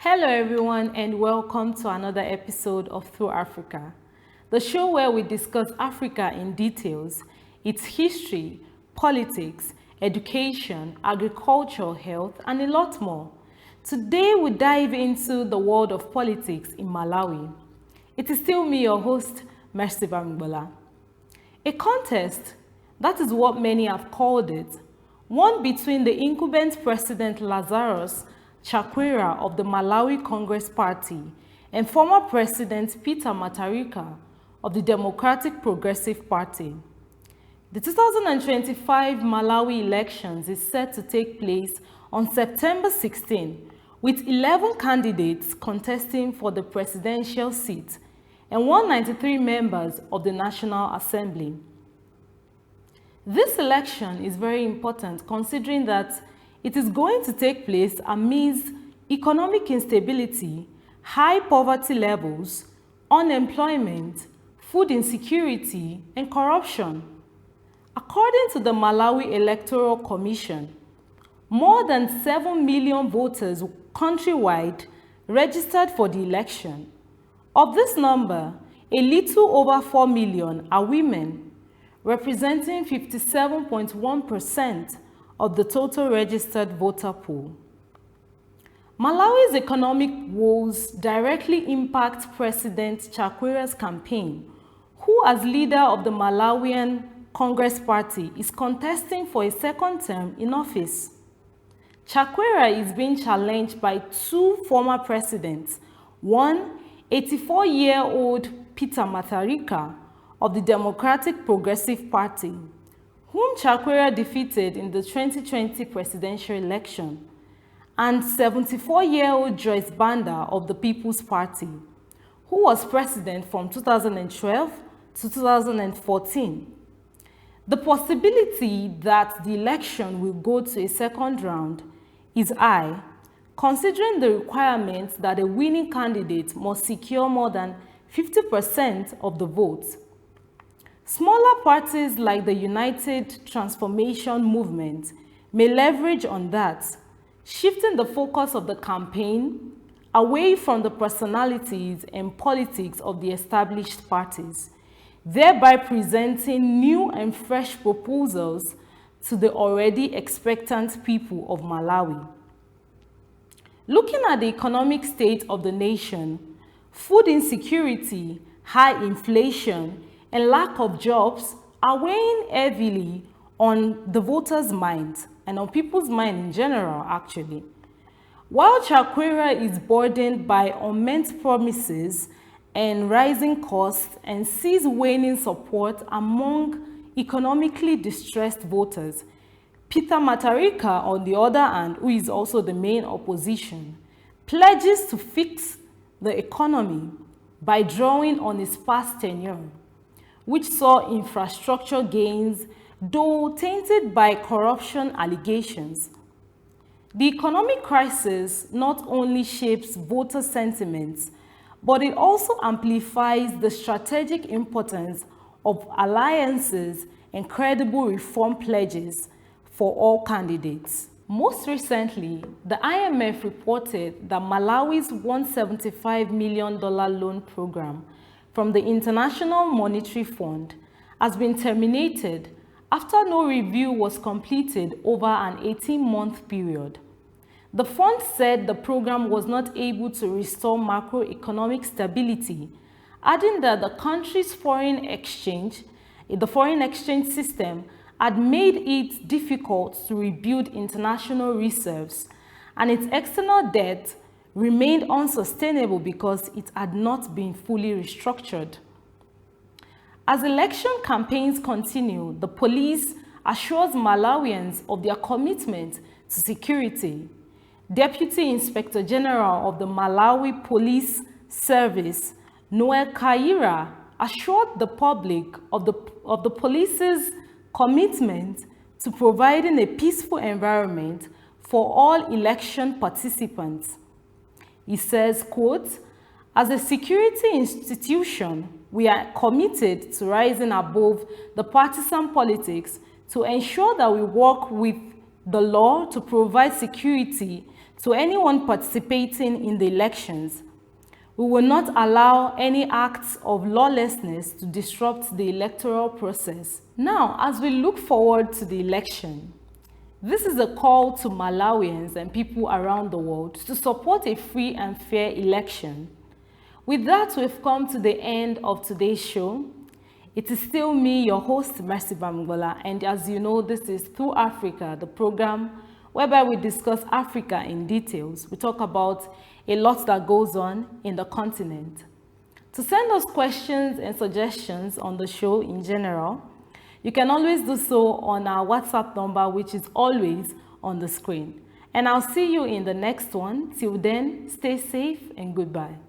Hello everyone and welcome to another episode of Through Africa, the show where we discuss Africa in details, its history, politics, education, agriculture, health, and a lot more. Today we dive into the world of politics in Malawi. It is still me, your host, Mercy Bamigbola. A contest, that is what many have called it, one between the incumbent President Lazarus Chakwera of the Malawi Congress Party and former President Peter Mutharika of the Democratic Progressive Party. The 2025 Malawi elections is set to take place on September 16, with 11 candidates contesting for the presidential seat and 193 members of the National Assembly. This election is very important considering that it is going to take place amidst economic instability, high poverty levels, unemployment, food insecurity, and corruption. According to the Malawi Electoral Commission, more than 7 million voters countrywide registered for the election. Of this number, a little over 4 million are women, representing 57.1% of the total registered voter pool. Malawi's economic woes directly impact President Chakwera's campaign, who as leader of the Malawian Congress Party is contesting for a second term in office. Chakwera is being challenged by two former presidents, one 84-year-old Peter Mutharika of the Democratic Progressive Party, whom Chakwera defeated in the 2020 presidential election, and 74-year-old Joyce Banda of the People's Party, who was president from 2012 to 2014. The possibility that the election will go to a second round is high, considering the requirement that a winning candidate must secure more than 50% of the votes. Smaller parties like the United Transformation Movement may leverage on that, shifting the focus of the campaign away from the personalities and politics of the established parties, thereby presenting new and fresh proposals to the already expectant people of Malawi. Looking at the economic state of the nation, food insecurity, high inflation, and lack of jobs are weighing heavily on the voters' minds and on people's mind in general, actually. While Chakwera is burdened by unmet promises and rising costs and sees waning support among economically distressed voters, Peter Mutharika, on the other hand, who is also the main opposition, pledges to fix the economy by drawing on his past tenure, which saw infrastructure gains, though tainted by corruption allegations. The economic crisis not only shapes voter sentiments, but it also amplifies the strategic importance of alliances and credible reform pledges for all candidates. Most recently, the IMF reported that Malawi's $175 million loan program from the International Monetary Fund has been terminated after no review was completed over an 18-month period. The fund said the program was not able to restore macroeconomic stability, adding that the country's foreign exchange system had made it difficult to rebuild international reserves, and its external debt remained unsustainable because it had not been fully restructured. As election campaigns continue, the police assures Malawians of their commitment to security. Deputy Inspector General of the Malawi Police Service, Noel Kaira, assured the public of the police's commitment to providing a peaceful environment for all election participants. He says, quote, "As a security institution, we are committed to rising above the partisan politics to ensure that we work with the law to provide security to anyone participating in the elections. We will not allow any acts of lawlessness to disrupt the electoral process. Now, as we look forward to the election, this is a call to Malawians and people around the world to support a free and fair election. With that, we've come to the end of today's show. It is still me, your host, Mercy Bamgola, and as you know, this is Through Africa, the program whereby we discuss Africa in details. We talk about a lot that goes on in the continent. To send us questions and suggestions on the show in general, you can always do so on our WhatsApp number, which is always on the screen. And I'll see you in the next one. Till then, stay safe and goodbye.